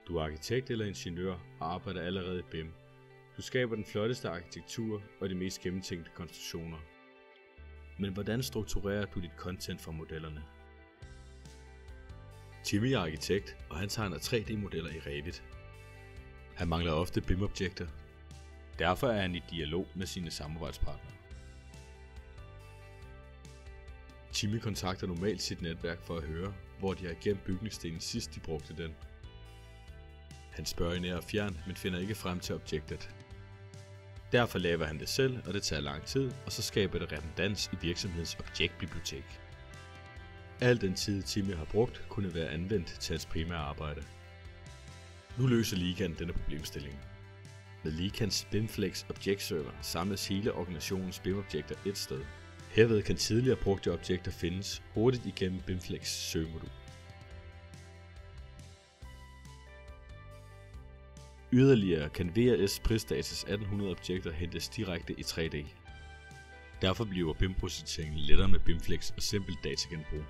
Du er arkitekt eller ingeniør og arbejder allerede i BIM. Du skaber den flotteste arkitektur og de mest gennemtænkte konstruktioner. Men hvordan strukturerer du dit content fra modellerne? Timmy er arkitekt, og han tegner 3D-modeller i Revit. Han mangler ofte BIM-objekter. Derfor er han i dialog med sine samarbejdspartnere. Timmy kontakter normalt sit netværk for at høre, hvor de har gemt bygningsdelen sidst de brugte den. Han spørger i nær og fjern, men finder ikke frem til objektet. Derfor laver han det selv, og det tager lang tid, og så skaber det redundans i virksomhedens objektbibliotek. Al den tid Timmy har brugt, kunne være anvendt til hans primære arbejde. Nu løser Likan denne problemstilling. Med Likans BIMflex Object Server samles hele organisationens BIM-objekter et sted. Herved kan tidligere brugte objekter findes hurtigt igennem BIMflex søgemodul. Yderligere kan VRS Prisdatas 1800 objekter hentes direkte i 3D. Derfor bliver BIM-projekteringen lettere med BIMflex og simpel datagenbrug.